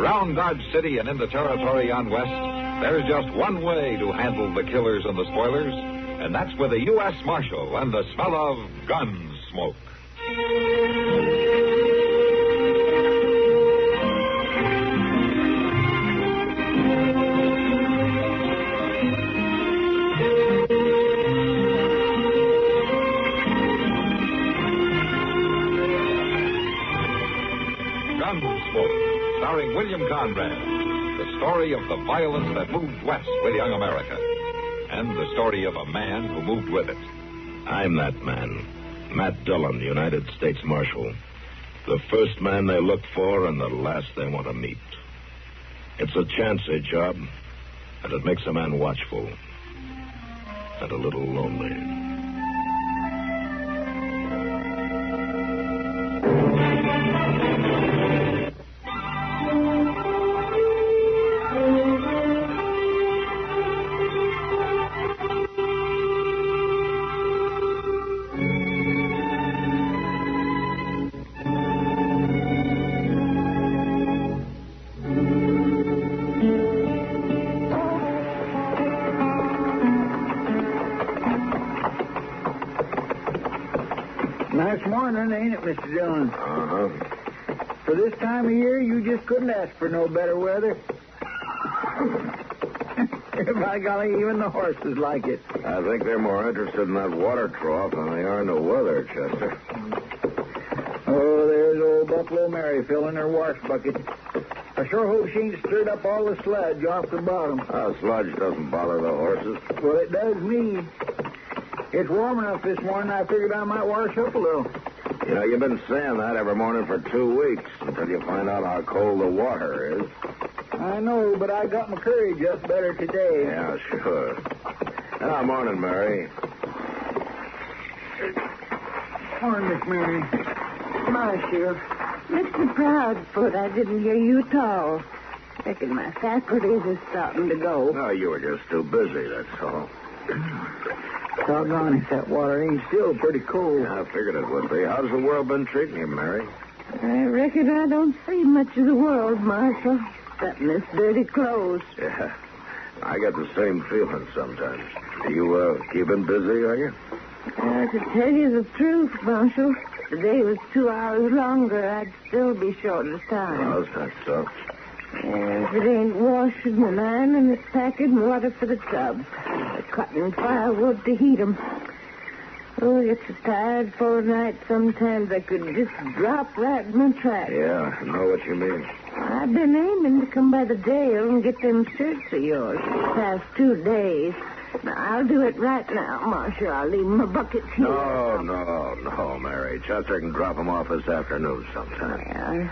Around Dodge City and in the territory on west, there's just one way to handle the killers and the spoilers, and that's with a U.S. Marshal and the smell of gun smoke. Gunsmoke, starring William Conrad. The story of the violence that moved west with young America. And the story of a man who moved with it. I'm that man. Matt Dillon, United States Marshal. The first man they look for and the last they want to meet. It's a chancy job, and it makes a man watchful. And a little lonely. Nice morning, ain't it, Mr. Dillon? Uh-huh. For this time of year, you just couldn't ask for no better weather. By golly, even the horses like it. I think they're more interested in that water trough than they are in the weather, Chester. Oh, there's old Buffalo Mary filling her wash bucket. I sure hope she ain't stirred up all the sludge off the bottom. Sludge doesn't bother the horses. Well, it does me. It's warm enough this morning, I figured I might wash up a little. You know, you've been saying that every morning for 2 weeks until you find out how cold the water is. I know, but I got my courage up better today. Yeah, sure. Morning, Mary. Morning, Miss Mary. Marshal, Mr. Proudfoot, I didn't hear you at all. Reckon my faculties are starting to go. No, you were just too busy, that's all. Doggone if that water ain't still pretty cold. Yeah, I figured it would be. How's the world been treating you, Mary? I reckon I don't see much of the world, Marshal. Except in this dirty clothes. Yeah, I get the same feeling sometimes. You keeping busy, are you? To tell you the truth, Marshal, if the day was 2 hours longer, I'd still be short of time. Oh, that's so. If it ain't washing and ironing, it's packing water for the tubs. Cutting firewood to heat 'em. Oh, it's so tired for a night sometimes I could just drop right in my tracks. Yeah, I know what you mean. I've been aiming to come by the jail and get them shirts of yours for the past 2 days. Now, I'll do it right now, Marshal. I'll leave my buckets here. No, Mary. Chester can drop them off this afternoon sometime. Yeah,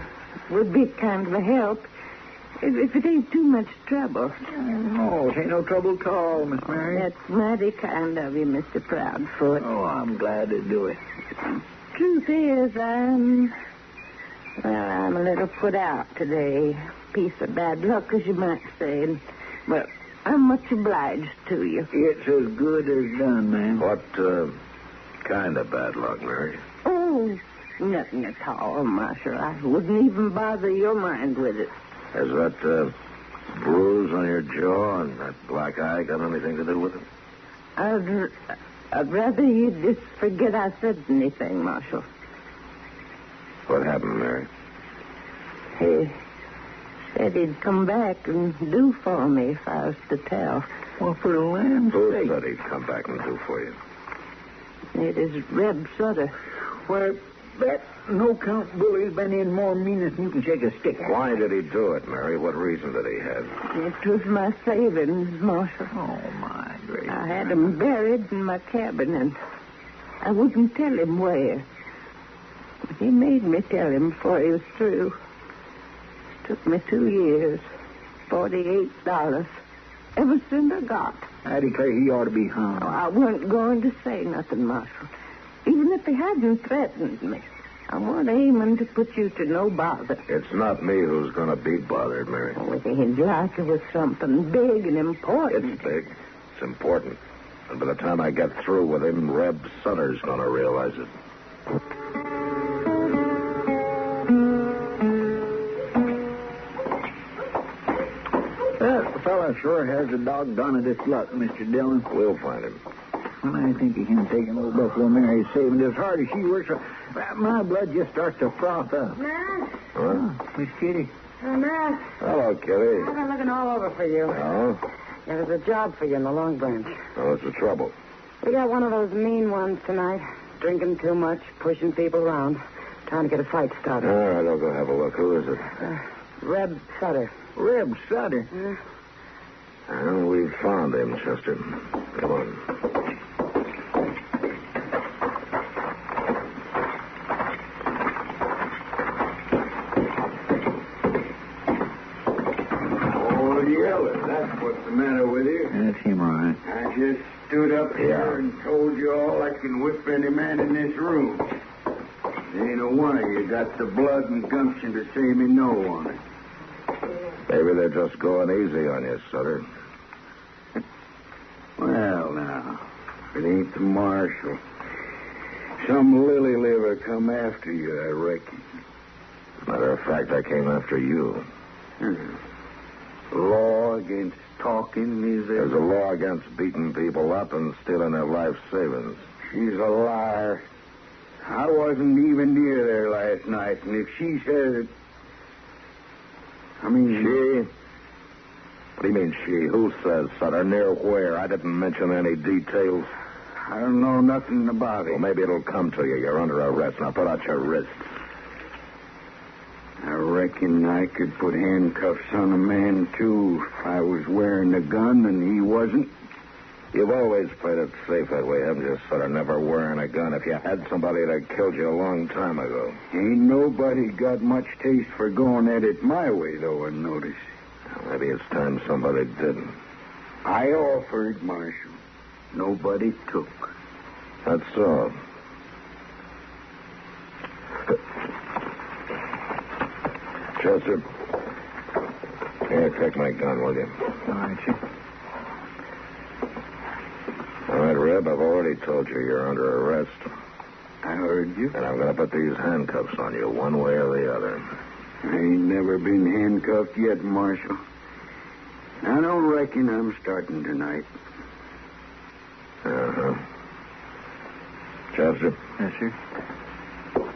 would be kind of a help. If it ain't too much trouble. No, it ain't no trouble at all, Miss Mary. That's mighty kind of you, Mr. Proudfoot. Oh, I'm glad to do it. Truth is, I'm a little put out today. Piece of bad luck, as you might say. And, well, I'm much obliged to you. It's as good as done, ma'am. What kind of bad luck, Mary? Oh, nothing at all, Marshal. I wouldn't even bother your mind with it. Has that bruise on your jaw and that black eye got anything to do with it? I'd rather you just forget I said anything, Marshal. What happened, Mary? He said he'd come back and do for me if I was to tell. Well, for the lamb's Who sake. said he'd come back and do for you? It is Reb Sutter. Well, that no-count bully's been in more meanness than you can shake a stick at. Why did he do it, Mary? What reason did he have? It was my savings, Marshal. Oh, my gracious. I had them buried in my cabin, and I wouldn't tell him where. He made me tell him before he was through. It took me 2 years, $48. Everything I got. I declare he ought to be hung. Oh, I wasn't going to say nothing, Marshal. Even if he hadn't threatened me. I wasn't aiming to put you to no bother. It's not me who's going to be bothered, Mary. Oh, it ain't like it was something big and important. It's big. It's important. And by the time I get through with him, Reb Sutter's going to realize it. That fella sure has a doggonedest luck, Mr. Dillon. We'll find him. When I think of him taking old Buffalo Mary, saving as hard as she works, my blood just starts to froth up. Matt? Huh? Miss Kitty. Matt. Hello, Kitty. I've been looking all over for you. Oh? Yeah, there's a job for you in the Long Branch. Oh, what's the trouble? We got one of those mean ones tonight. Drinking too much, pushing people around, trying to get a fight started. All right, I'll go have a look. Who is it? Reb Sutter. Reb Sutter. Well, we found him, Chester. Come on. Oh, Yeller, that's what's the matter with you. That's him, all right. I just stood up here and told you all I can whip any man in this room. Ain't a one of you got the blood and gumption to say me no on it. Maybe they're just going easy on you, Sutter. Well, now, if it ain't the marshal. Some lily liver come after you, I reckon. Matter of fact, I came after you. Law against talking, is there? There's a law against beating people up and stealing their life savings. She's a liar. I wasn't even near there last night, and if she says it... She? What do you mean, she? Who says, Sutter? Near where? I didn't mention any details. I don't know nothing about it. Well, maybe it'll come to you. You're under arrest. Now put out your wrists. I reckon I could put handcuffs on a man, too, if I was wearing a gun and he wasn't. You've always played it safe that way, haven't you, Sutter? Never wearing a gun. If you had somebody that killed you a long time ago. Ain't nobody got much taste for going at it my way, though, I notice. Well, maybe it's time somebody didn't. I offered, Marshal. Nobody took. That's all. Chester, here, take my gun, will you? All right, sir. All right, Reb, I've already told you you're under arrest. I heard you. And I'm going to put these handcuffs on you one way or the other. I ain't never been handcuffed yet, Marshal. I don't reckon I'm starting tonight. Uh-huh. Chester? Yes, sir.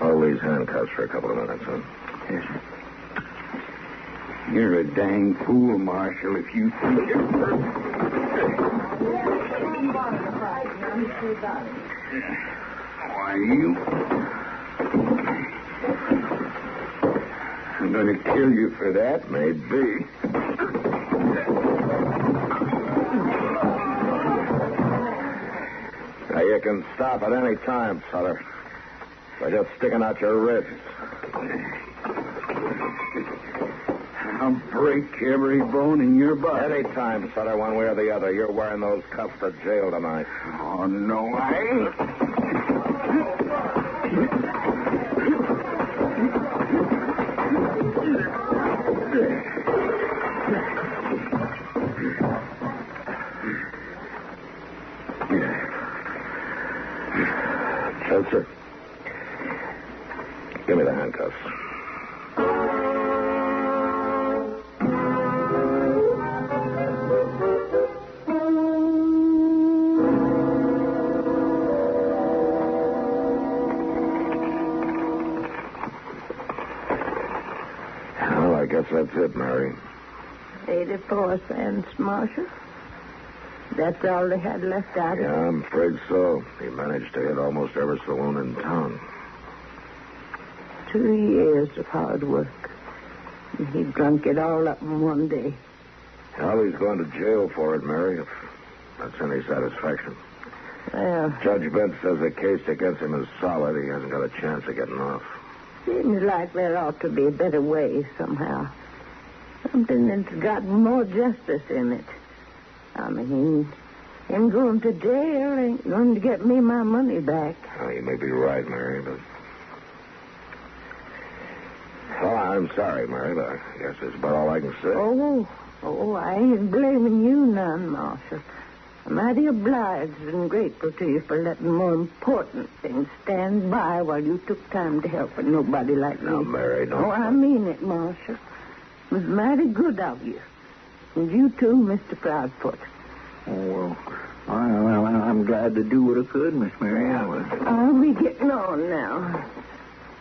Hold these handcuffs for a couple of minutes, huh? Yes, sir. You're a dang fool, Marshal, if you think you're... Why, you... I'm going to kill you for that. Maybe. Now, you can stop at any time, Sutter. By just sticking out your wrists. I'll break every bone in your body. Any time, Sutter, one way or the other. You're wearing those cuffs to jail tonight. Oh, no, I ain't. Chester, give me the handcuffs. Well, I guess that's it, Mary. 84 cents, Marshal. That's all they had left out of it. Yeah, I'm afraid so. He managed to hit almost every saloon in town. 2 years of hard work. And he drunk it all up in one day. Well, he's going to jail for it, Mary, if that's any satisfaction. Well, Judge Bent says the case against him is solid. He hasn't got a chance of getting off. seems like there ought to be a better way somehow. Something that's got more justice in it. I mean, him going to jail ain't going to get me my money back. Oh, you may be right, Mary, but... Oh, I'm sorry, Mary, but I guess that's about all I can say. Oh, I ain't blaming you none, Marshal. I'm mighty obliged and grateful to you for letting more important things stand by while you took time to help nobody like me. Now, Mary, don't... Oh, I mean it, Marshal. It was mighty good of you. And you too, Mr. Proudfoot. Oh, well, I'm glad to do what I could, Miss Mary. I'll be getting on now.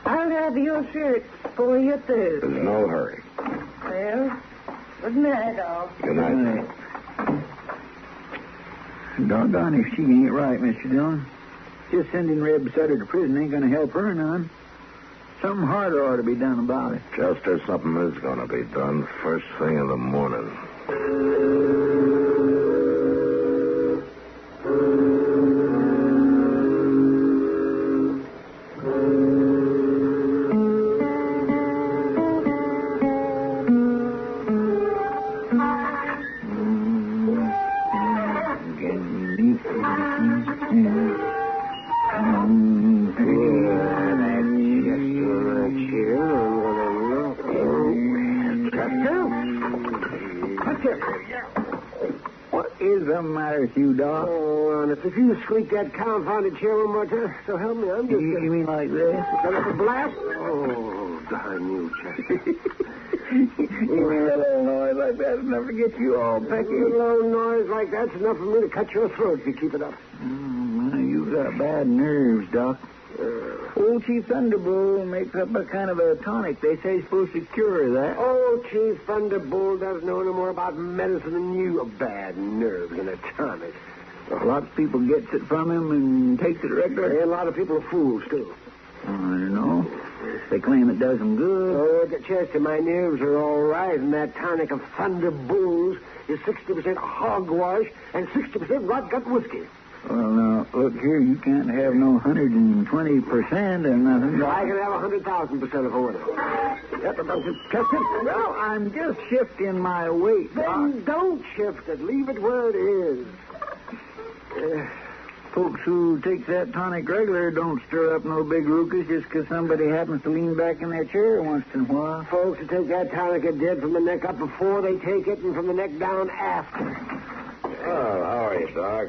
I'll have your shirts for you Thursday. There's no hurry. Well, good night, all. Good night. Doggone if she ain't right, Mr. Dillon. Just sending Reb Sutter to prison ain't going to help her none. Something harder ought to be done about it. Chester, something is going to be done first thing in the morning. What is the matter with you, Doc? Oh, honest, if you squeak that confounded chair one more time, so help me, I'm just... You mean like this? Got up a blast? Oh, darn you, Chester. You mean a little noise like that's enough to get you all pecky? A little old noise like that's enough for me to cut your throat if you keep it up. You've got bad nerves, Doc. Old Chief Thunderbolt makes up a kind of a tonic. They say it's supposed to cure that. Oh, Chief Thunderbolt doesn't know any more about medicine than you. A bad nerve and a tonic. A lot of people gets it from him and takes it regular. And a lot of people are fools, too. I don't know. They claim it does them good. Oh, Chester, my nerves are all right, and that tonic of Thunderbolts is 60% hogwash and 60% rot-gut whiskey. Well, now, look here, you can't have no 120% or nothing. No, I can have 100,000% if I want to. Chester, well, I'm just shifting my weight, Doc. Then don't shift it. Leave it where it is. Folks who take that tonic regular don't stir up no big ruckus just 'cause somebody happens to lean back in their chair once in a while. Folks who take that tonic are dead from the neck up before they take it and from the neck down after. Oh, how are you, Doc?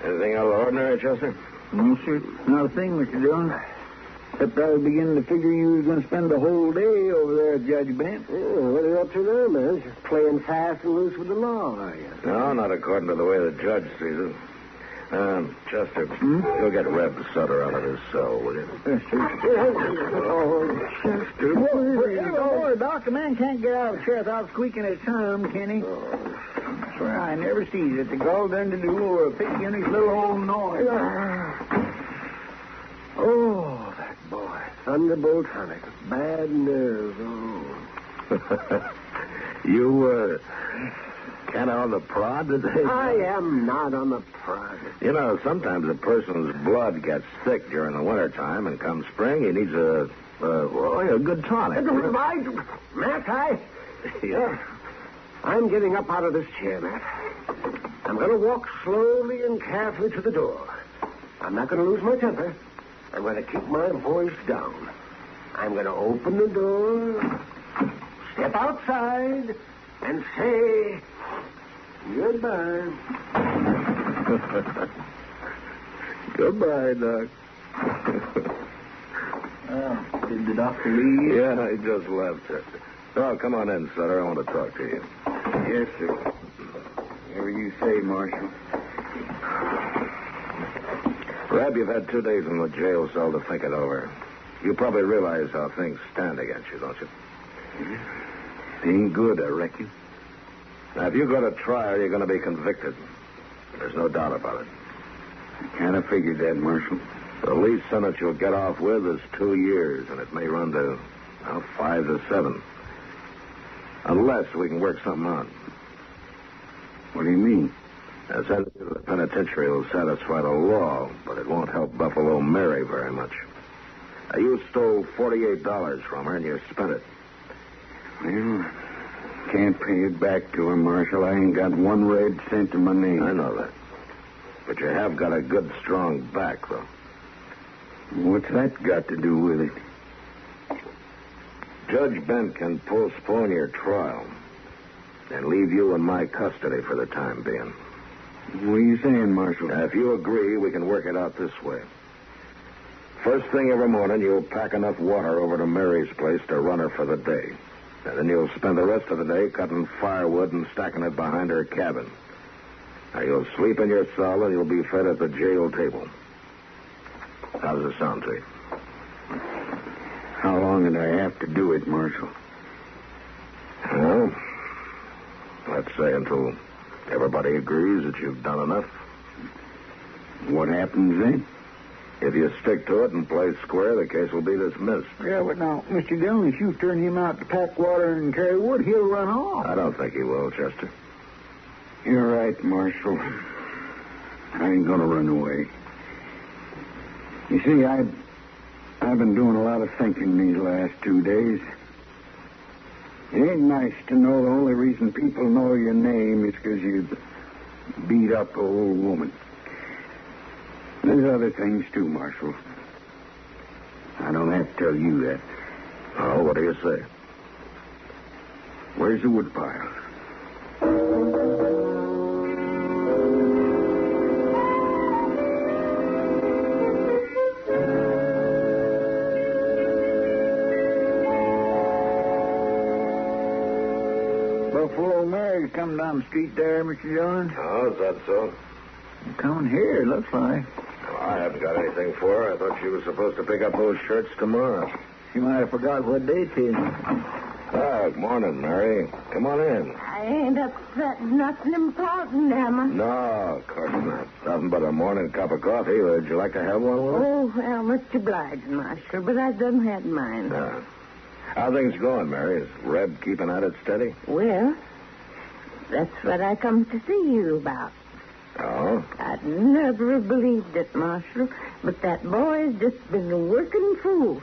Anything out of the ordinary, Chester? No, sir. Not a thing, Mr. Dillon. Except I was beginning to figure you was going to spend the whole day over there at Judge Bent. What are you up to now, man? Just playing fast and loose with the law, are you? No, not according to the way the judge sees it. Chester, you'll get Reb Sutter out of his cell, will you? Yes, sir. Oh, Chester. Oh, Doc, the man can't get out of the chair without squeaking his thumb, can he? I swear I never sees it. The gall done to do or a pig in his little old noise. Oh, that boy. Thunderbolt tonic. Bad nerves. Oh. You, kind of on the prod today? I am not on the prod. You know, sometimes a person's blood gets thick during the wintertime, and come spring, he needs a good tonic. Matt, Yeah. I'm getting up out of this chair, Matt. I'm going to walk slowly and carefully to the door. I'm not going to lose my temper. I'm going to keep my voice down. I'm going to open the door, step outside, and say goodbye. Goodbye, Doc. Did the doctor leave? Yeah, he just left. Oh, come on in, Sutter. I want to talk to you. Yes, sir. Whatever you say, Marshal. Rab, you've had 2 days in the jail cell to think it over. You probably realize how things stand against you, don't you? Ain't good, I reckon. Now, if you go to trial, you're going to be convicted. There's no doubt about it. I kind of figured that, Marshal. The least sentence you'll get off with is 2 years, and it may run to, 5 to 7. Unless we can work something out. What do you mean? Now, sending you to the penitentiary will satisfy the law, but it won't help Buffalo Mary very much. Now, you stole $48 from her, and you spent it. Well, can't pay it back to her, Marshal. I ain't got 1 red cent to my name. I know that. But you have got a good, strong back, though. What's that got to do with it? Judge Bent can postpone your trial and leave you in my custody for the time being. What are you saying, Marshal? Now, if you agree, we can work it out this way. First thing every morning, you'll pack enough water over to Mary's place to run her for the day. And then you'll spend the rest of the day cutting firewood and stacking it behind her cabin. Now, you'll sleep in your cell and you'll be fed at the jail table. How does it sound to you? How long did I have to do it, Marshal? Well, let's say until everybody agrees that you've done enough. What happens then? If you stick to it and play square, the case will be dismissed. Yeah, but now, Mr. Dillon, if you turn him out to pack water and carry wood, he'll run off. I don't think he will, Chester. You're right, Marshal. I ain't gonna run away. You see, I've been doing a lot of thinking these last 2 days. It ain't nice to know the only reason people know your name is because you beat up an old woman. There's other things, too, Marshal. I don't have to tell you that. Oh, what do you say? Where's the woodpile? Buffalo Mary's coming down the street there, Mr. Dillon. Oh, is that so? Coming here, it looks like. Well, I haven't got anything for her. I thought she was supposed to pick up those shirts tomorrow. She might have forgot what day it is. Good morning, Mary. Come on in. I ain't upset nothing important, am I? No, of course not. Nothing but a morning cup of coffee. Would you like to have one with us? Oh, well, much obliged, Marshal, but I done had mine. Yeah. How things going, Mary? Is Reb keeping at it steady? Well, that's what I come to see you about. Oh? I'd never believed it, Marshal, but that boy's just been a working fool.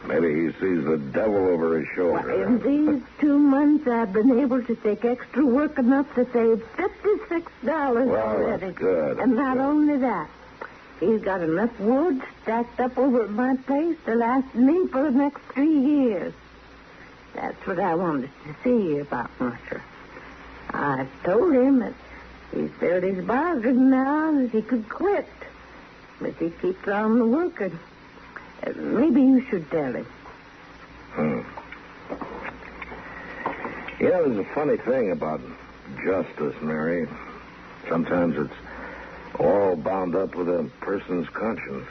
Maybe he sees the devil over his shoulder. Why, in these 2 months, I've been able to take extra work enough to save $56 already. That's good. And not only that, he's got enough wood stacked up over at my place to last me for the next 3 years. That's what I wanted to see you about, Marshal. I told him that he's filled his bargain now that he could quit. But he keeps on working. Maybe you should tell him. You know, there's a funny thing about justice, Mary. Sometimes it's all bound up with a person's conscience.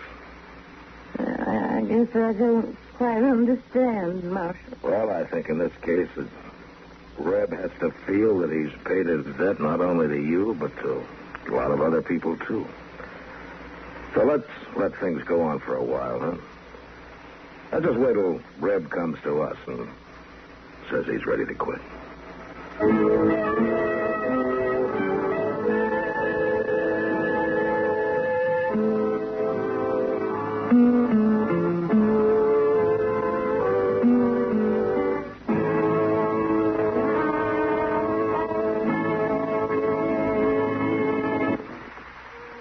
I guess I don't quite understand, Marshal. Well, I think in this case that Reb has to feel that he's paid his debt not only to you, but to a lot of other people, too. So let's let things go on for a while, huh? I'll just wait till Reb comes to us and says he's ready to quit.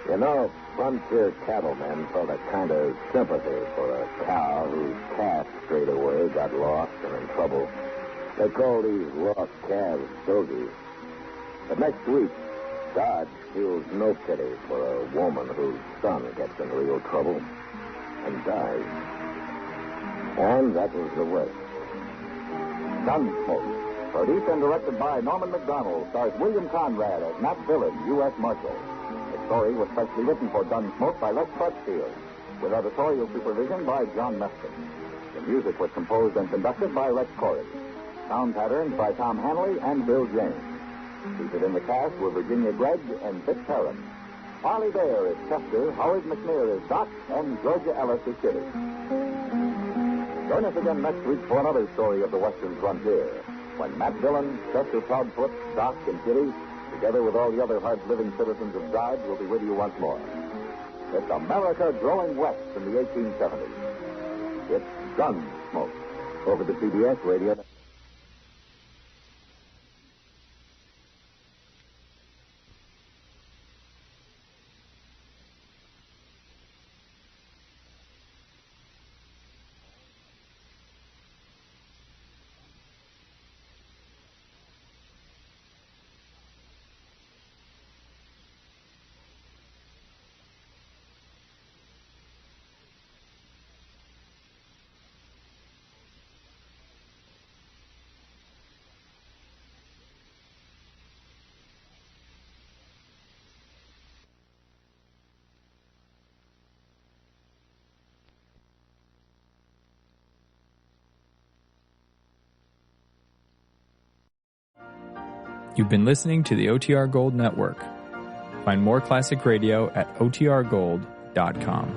You know, frontier cattlemen felt a kind of sympathy for a cow whose calf strayed away, got lost, and in trouble. They call these lost calves dogies. But next week, Dodge feels no pity for a woman whose son gets in real trouble and dies. And that was the worst. Gunsmoke, produced and directed by Norman McDonald, stars William Conrad as Matt Dillon, U.S. Marshal. The story was specially written for Gunsmoke by Rex Crutchfield, with editorial supervision by John Meston. The music was composed and conducted by Rex Corey. Sound patterns by Tom Hanley and Bill James. Featured in the cast were Virginia Gregg and Vic Perrin. Harley Bear is Chester, Howard McNear is Doc, and Georgia Ellis is Kitty. Join us again next week for another story of the Western frontier, when Matt Dillon, Chester Proudfoot, Doc, and Kitty, together with all the other hard-living citizens of Dodge, will be with you once more. It's America growing west in the 1870s. It's Gunsmoke over the CBS radio. You've been listening to the OTR Gold Network. Find more classic radio at otrgold.com.